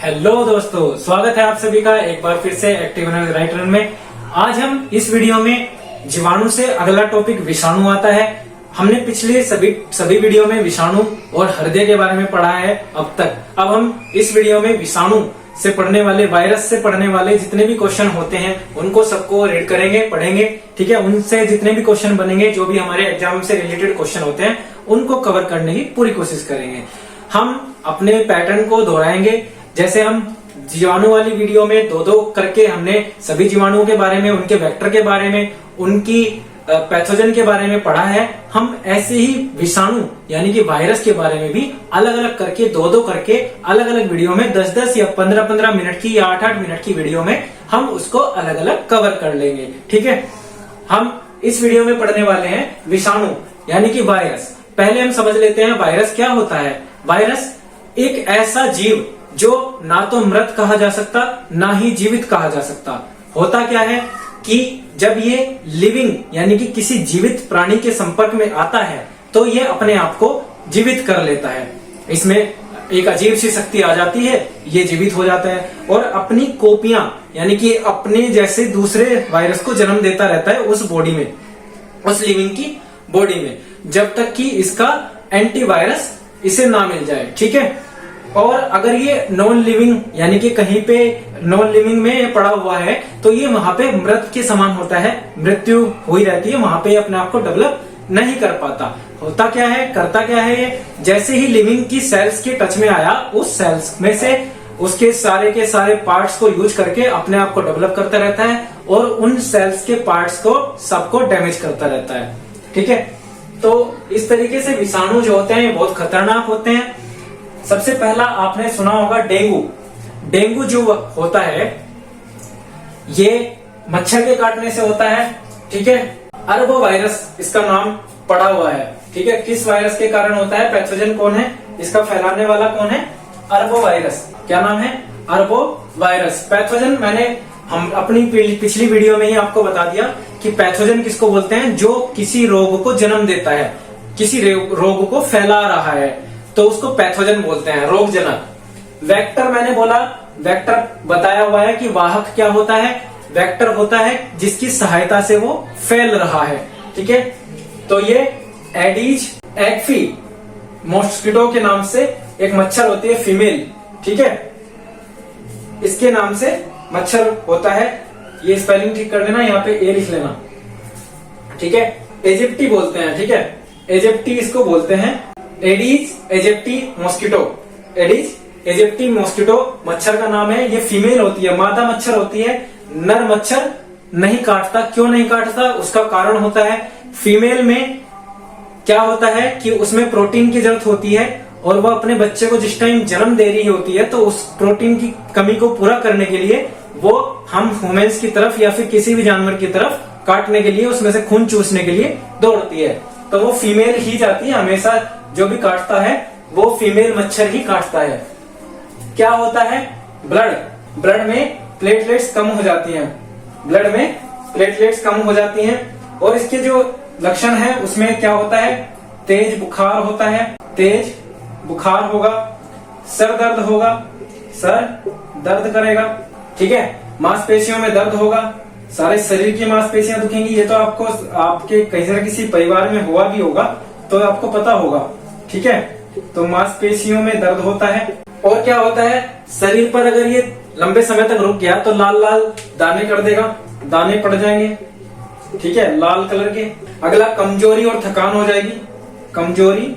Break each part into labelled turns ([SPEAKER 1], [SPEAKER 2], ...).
[SPEAKER 1] Hello दोस्तों, स्वागत है आप सभी का एक बार फिर से एक्टिव एनर्जी राइट रन में। आज हम इस वीडियो में जीवाणु से अगला टॉपिक विषाणु आता है। हमने पिछले सभी वीडियो में विषाणु और हृदय के बारे में पढ़ा है अब तक। अब हम इस वीडियो में विषाणु से पढ़ने वाले, वायरस से पढ़ने वाले जितने भी क्वेश्चन होते हैं उनको सबको रीड करेंगे, पढ़ेंगे। ठीक है, उनसे जितने भी क्वेश्चन बनेंगे, जो भी हमारे एग्जाम से रिलेटेड क्वेश्चन होते हैं, उनको कवर करने की पूरी कोशिश करेंगे। हम अपने पैटर्न को दोहराएंगे। जैसे हम जीवाणु वाली वीडियो में दो करके हमने सभी जीवाणुओं के बारे में, उनके वेक्टर के बारे में, उनकी पैथोजन के बारे में पढ़ा है। हम ऐसे ही विषाणु यानी कि वायरस के बारे में भी अलग अलग करके दो करके अलग अलग वीडियो में 10-10 या 15-15 मिनट की या 8-8 मिनट की वीडियो में हम उसको अलग अलग कवर कर लेंगे। ठीक है, हम इस वीडियो में पढ़ने वाले हैं विषाणु यानी कि वायरस। पहले हम समझ लेते हैं वायरस क्या होता है। वायरस एक ऐसा जीव जो ना तो मृत कहा जा सकता ना ही जीवित कहा जा सकता। होता क्या है कि जब ये लिविंग यानी कि किसी जीवित प्राणी के संपर्क में आता है तो ये अपने आप को जीवित कर लेता है। इसमें एक अजीब सी शक्ति आ जाती है, ये जीवित हो जाता है और अपनी कॉपियां यानी कि अपने जैसे दूसरे वायरस को जन्म देता रहता है उस बॉडी में, उस लिविंग की बॉडी में, जब तक कि इसका एंटीवायरस इसे ना मिल जाए। ठीक है, और अगर ये नॉन लिविंग यानी कि कहीं पे नॉन लिविंग में पड़ा हुआ है तो ये वहां पे मृत के समान होता है, मृत्यु हो ही रहती है, वहां पे अपने आप को डेवलप नहीं कर पाता। होता क्या है, करता क्या है, ये जैसे ही लिविंग की सेल्स के टच में आया, उस सेल्स में से उसके सारे के सारे पार्ट्स को यूज करके अपने आप को डेवलप करता रहता है और उन सेल्स के पार्ट्स को सबको डैमेज करता रहता है। ठीक है, तो इस तरीके से विषाणु जो होते हैं ये बहुत खतरनाक होते हैं। सबसे पहला आपने सुना होगा डेंगू। डेंगू जो होता है ये मच्छर के काटने से होता है। ठीक है, अरबो वायरस इसका नाम पड़ा हुआ है। ठीक है, किस वायरस के कारण होता है, पैथोजन कौन है, इसका फैलाने वाला कौन है, अरबो वायरस। क्या नाम है, अरबो वायरस। पैथोजन हम अपनी पिछली वीडियो में ही आपको बता दिया कि पैथोजन किसको बोलते हैं, जो किसी रोग को जन्म देता है, किसी रोग को फैला रहा है तो उसको पैथोजन बोलते हैं, रोगजनक। वेक्टर मैंने बोला, वेक्टर बताया हुआ है कि वाहक क्या होता है, वेक्टर होता है जिसकी सहायता से वो फैल रहा है। ठीक है, तो ये एडीज एक्फी मॉस्किटो के नाम से एक मच्छर होती है, फीमेल। ठीक है, इसके नाम से मच्छर होता है। ये स्पेलिंग ठीक कर देना, यहाँ पे ए लिख लेना। ठीक है, एजिप्टी बोलते हैं। ठीक है, एजिप्टी इसको बोलते हैं, Aedes aegypti mosquito. Aedes aegypti mosquito मच्छर का नाम है। ये फीमेल होती है, मादा मच्छर होती है। नर मच्छर नहीं काटता। क्यों नहीं काटता, उसका कारण होता है फीमेल में क्या होता है कि उसमें प्रोटीन की जरूरत होती है और वह अपने बच्चे को जिस टाइम जन्म दे रही होती है तो उस प्रोटीन की कमी को पूरा करने के लिए वो हम ह्यूमंस की तरफ या फिर किसी भी जानवर की तरफ काटने के लिए, उसमें से खून चूसने के लिए दौड़ती है। तो वो फीमेल ही जाती है हमेशा, जो भी काटता है वो फीमेल मच्छर ही काटता है। क्या होता है, ब्लड में प्लेटलेट्स कम हो जाती हैं, ब्लड में प्लेटलेट्स कम हो जाती हैं और इसके जो लक्षण है उसमें क्या होता है, तेज बुखार होता है, तेज बुखार होगा, सर दर्द होगा, सर दर्द करेगा। ठीक है, मांसपेशियों में दर्द होगा, सारे शरीर की मांसपेशियां दुखेंगी। ये तो आपको आपके कहीं ना किसी परिवार में हुआ भी होगा तो आपको पता होगा। ठीक है, तो मांसपेशियों में दर्द होता है। और क्या होता है, शरीर पर अगर ये लंबे समय तक रुक गया तो लाल लाल दाने कर देगा, दाने पड़ जाएंगे। ठीक है, लाल कलर के। अगला कमजोरी और थकान हो जाएगी, कमजोरी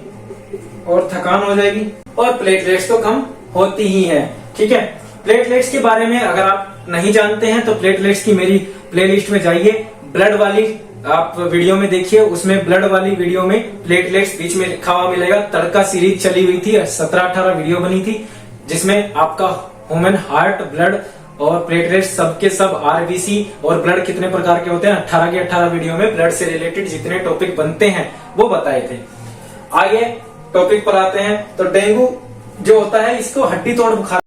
[SPEAKER 1] और थकान हो जाएगी और प्लेटलेट्स तो कम होती ही है। ठीक है, प्लेटलेट्स के बारे में अगर आप नहीं जानते हैं तो प्लेटलेट्स की मेरी प्लेलिस्ट में जाइए, ब्लड वाली आप वीडियो में देखिए, उसमें ब्लड वाली वीडियो में प्लेटलेट्स बीच में लिखा हुआ मिलेगा। तड़का सीरीज चली हुई थी, 17-18 वीडियो बनी थी जिसमें आपका ह्यूमन हार्ट, ब्लड और प्लेटलेट्स सबके सब आरबीसी और ब्लड कितने प्रकार के होते हैं, 18 के 18 वीडियो में ब्लड से रिलेटेड जितने टॉपिक बनते हैं वो बताए थे। आगे टॉपिक पर आते हैं। तो डेंगू जो होता है इसको हड्डी तोड़ बुखार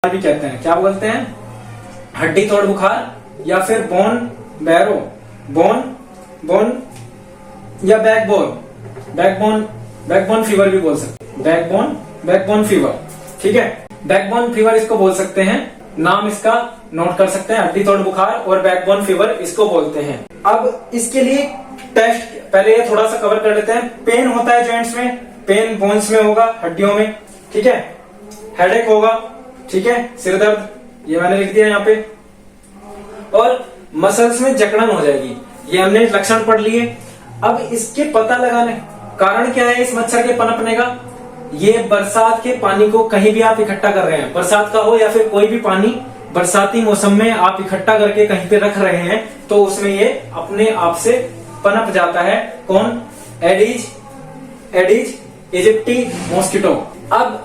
[SPEAKER 1] भी कहते हैं। क्या बोलते हैं, हड्डी तोड़ बुखार या फिर बोन बैरो, बोन या बैकबोन बैकबोन फीवर भी बोल सकते हैं, बैकबोन फीवर। ठीक है, बैकबोन फीवर इसको बोल सकते हैं, नाम इसका नोट कर सकते हैं, हड्डी तोड़ बुखार और बैकबोन फीवर इसको बोलते हैं। अब इसके लिए टेस्ट पहले ये थोड़ा सा कवर कर लेते हैं। पेन होता है जॉइंट्स में, पेन बोन्स में होगा, हड्डियों में। ठीक है, हेडेक होगा। ठीक है, सिर दर्द, ये मैंने लिख दिया यहाँ पे। और मसल्स में जकड़न हो जाएगी, ये हमने लक्षण पढ़ लिए। अब इसके पता लगाने कारण क्या है इस मच्छर के पनपने का। ये बरसात के पानी को कहीं भी आप इकट्ठा कर रहे हैं, बरसात का हो या फिर कोई भी पानी बरसाती मौसम में आप इकट्ठा करके कहीं पे रख रहे हैं, तो उसमें ये अपने आप से पनप जाता है। कौन? Adage इजिप्टी mosquito. अब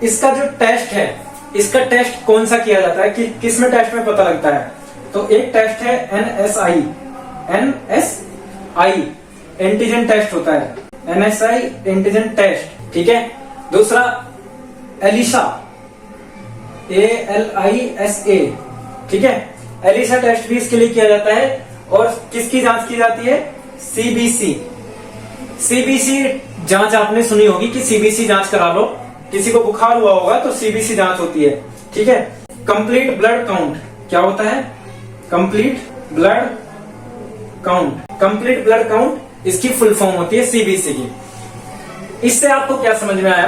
[SPEAKER 1] इसका जो टेस्ट है, इसका टेस्ट कौन सा किया जाता है, कि किस में टेस्ट में पता लगता है? तो एक टेस्ट है NSI एंटीजन टेस्ट होता है, NSI एंटीजन टेस्ट। ठीक है, दूसरा एलिसा, ALISA। ठीक है, एलिसा टेस्ट भी इसके लिए किया जाता है। और किसकी जांच की जाती है? CBC जांच आपने सुनी होगी कि CBC जांच करा लो, किसी को बुखार हुआ होगा तो CBC जांच होती है। ठीक है, कंप्लीट ब्लड काउंट क्या होता है? कंप्लीट ब्लड काउंट इसकी फुल फॉर्म होती है CBC की। इससे आपको क्या समझ में आया?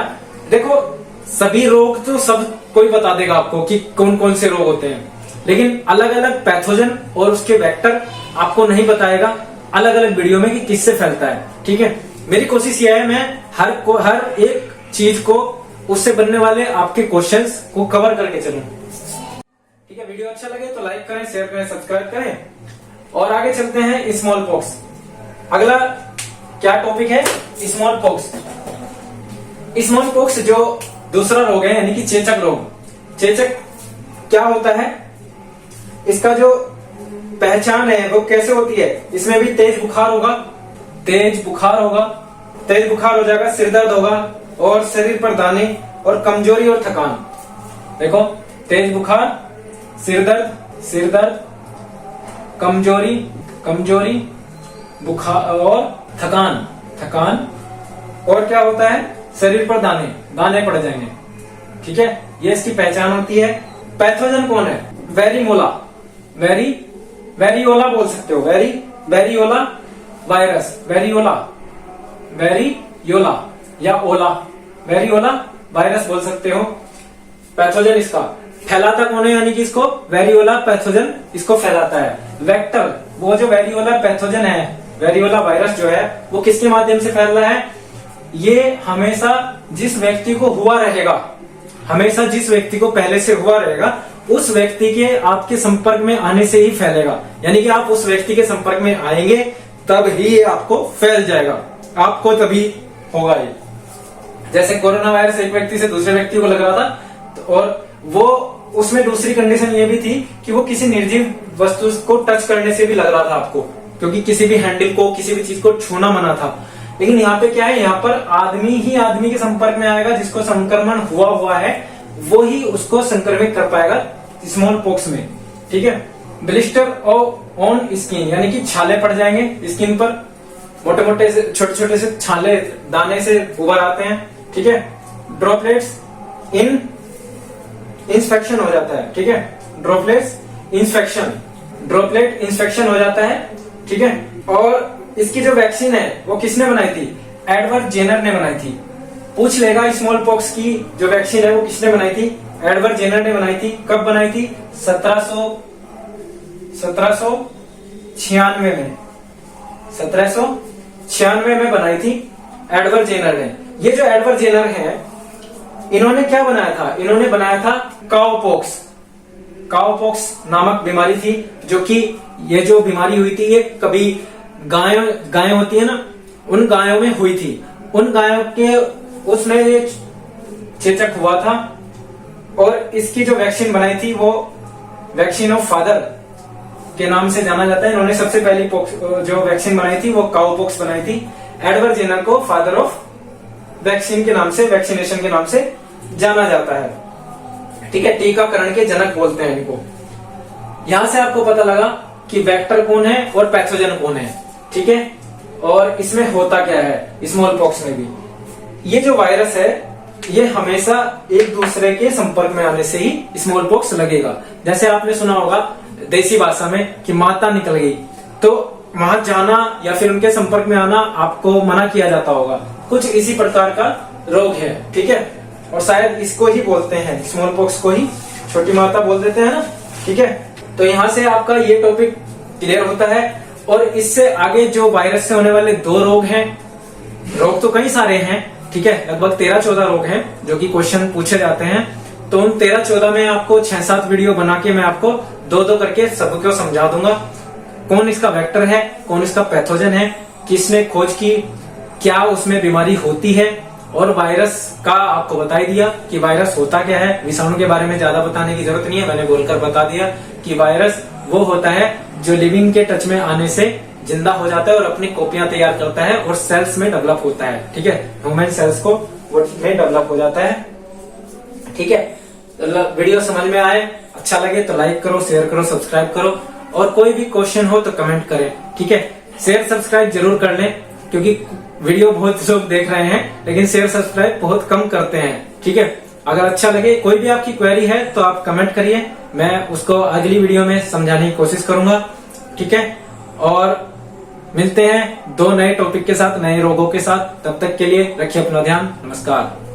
[SPEAKER 1] देखो, सभी रोग तो सब कोई बता देगा आपको कि कौन कौन से रोग होते हैं, लेकिन अलग अलग पैथोजन और उसके वेक्टर आपको नहीं बताएगा अलग अलग वीडियो में कि किससे फैलता है। ठीक है, मेरी कोशिश यह है मैं हर एक चीज को, उससे बनने वाले आपके क्वेश्चंस को कवर करके चलूं। ठीक है, वीडियो अच्छा लगे तो लाइक करें, शेयर करें, सब्सक्राइब करें। और आगे चलते हैं स्मॉल पॉक्स। अगला क्या टॉपिक है? Small pox. स्मॉल पॉक्स जो दूसरा रोग है, यानी कि चेचक रोग। चेचक क्या होता है? इसका जो पहचान है वो कैसे होती है? इसमें भी तेज बुखार होगा, तेज बुखार हो जाएगा, सिर दर्द होगा और शरीर पर दाने और कमजोरी और थकान। देखो, तेज बुखार, सिर दर्द, कमजोरी, बुखार और थकान। और क्या होता है? शरीर पर दाने पड़ जाएंगे। ठीक है, ये इसकी पहचान होती है। पैथोजन कौन है? वेरियोला बोल सकते हो, वेरियोला वायरस, वेरियोला या वेरियोला वायरस बोल सकते हो। पैथोजन इसका फैलाता कौन है, यानी कि इसको वेरियोला पैथोजन इसको फैलाता है। वेक्टर, वो जो वेरियोला पैथोजन है, वेरियोला वायरस जो है, वो किसके माध्यम से फैल रहा है? ये हमेशा जिस व्यक्ति को हुआ रहेगा, हमेशा जिस व्यक्ति को पहले से हुआ रहेगा, उस व्यक्ति के आपके संपर्क में आने से ही फैलेगा। यानी कि आप उस व्यक्ति के संपर्क में आएंगे तब ही ये आपको फैल जाएगा, आपको तभी होगा ये। जैसे कोरोना वायरस एक व्यक्ति से दूसरे व्यक्ति को लग रहा था, और वो उसमें दूसरी कंडीशन ये भी थी कि वो किसी निर्जीव वस्तु को टच करने से भी लग रहा था आपको, क्योंकि किसी भी हैंडल को, किसी भी चीज को छूना मना था। लेकिन यहाँ पे क्या है, यहाँ पर आदमी ही आदमी के संपर्क में आएगा, जिसको संक्रमण हुआ है वो ही उसको संक्रमित कर पाएगा स्मॉल पॉक्स में। ठीक है, ब्लिस्टर ऑन स्किन, यानी कि छाले पड़ जाएंगे स्किन पर, मोटे मोटे से छोटे से छाले दाने से उभर आते हैं। ठीक है, ड्रॉपलेट्स इंफेक्शन हो जाता है। ठीक है, ड्रॉपलेट इंफेक्शन हो जाता है। ठीक है, और इसकी जो वैक्सीन है वो किसने बनाई थी? एडवर्ड जेनर ने बनाई थी। पूछ लेगा स्मॉल पॉक्स की जो वैक्सीन है वो किसने बनाई थी? एडवर्ड जेनर ने बनाई थी। कब बनाई थी? 1796 में, 1796 में बनाई थी एडवर्ड जेनर ने। ये जो एडवर्ड जेनर है, इन्होंने क्या बनाया था? इन्होंने बनाया था काउपॉक्स नामक बीमारी थी, जो कि ये जो बीमारी हुई थी ये कभी गायें होती है ना, उन गायों में हुई थी। उन गायों के उसमें ये चेचक हुआ था, और इसकी जो वैक्सीन बनाई थी वो वैक्सीन ऑफ फादर के नाम से जाना जाता है। इन्होंने सबसे पहली जो वैक्सीन बनाई थी वो काउपॉक्स बनाई थी। एडवर्ड जेनर को फादर ऑफ वैक्सीन के नाम से, वैक्सीनेशन के नाम से जाना जाता है। ठीक है, टीकाकरण के जनक बोलते हैं इनको। यहां से आपको पता लगा कि वेक्टर कौन है और पैथोजन कौन है। ठीक है, और इसमें होता क्या है स्मॉल पॉक्स में भी। ये जो वायरस है ये हमेशा एक दूसरे के संपर्क में आने से ही स्मॉल पॉक्स लगेगा। जैसे आपने सुना होगा देसी भाषा में कि माता निकल गई, तो वहां जाना या फिर उनके संपर्क में आना आपको मना किया जाता होगा। कुछ इसी प्रकार का रोग है, ठीक है। और शायद इसको ही बोलते हैं, स्मॉल पॉक्स को ही छोटी माता बोल देते हैं ना, ठीक है। तो यहाँ से आपका ये टॉपिक क्लियर होता है। और इससे आगे जो वायरस से होने वाले 2 रोग हैं, रोग तो कई सारे हैं, ठीक है, लगभग 13-14 रोग हैं जो कि क्वेश्चन पूछे जाते हैं। तो उन 13-14 में आपको 6-7 वीडियो बना के मैं आपको 2-2 करके सबको समझा दूंगा। कौन इसका वेक्टर है, कौन इसका पैथोजन है, किसने खोज की, क्या उसमें बीमारी होती है, और वायरस का आपको बता ही दिया कि वायरस होता क्या है। विषाणु के बारे में ज्यादा बताने की जरूरत नहीं है, मैंने बोलकर बता दिया कि वायरस वो होता है जो लिविंग के टच में आने से जिंदा हो जाता है और अपनी कॉपियां तैयार करता है और सेल्स में डेवलप होता है, ठीक है, ह्यूमन सेल्स को में डेवलप हो जाता है, ठीक है। वीडियो समझ में आए, अच्छा लगे तो लाइक करो, शेयर करो, सब्सक्राइब करो, और कोई भी क्वेश्चन हो तो कमेंट करें, ठीक है। शेयर सब्सक्राइब जरूर कर लें, क्योंकि वीडियो बहुत लोग देख रहे हैं लेकिन शेयर सब्सक्राइब बहुत कम करते हैं, ठीक है। अगर अच्छा लगे, कोई भी आपकी क्वेरी है तो आप कमेंट करिए, मैं उसको अगली वीडियो में समझाने की कोशिश करूंगा, ठीक है। और मिलते हैं 2 नए टॉपिक के साथ, नए रोगों के साथ। तब तक के लिए रखिए अपना ध्यान। नमस्कार।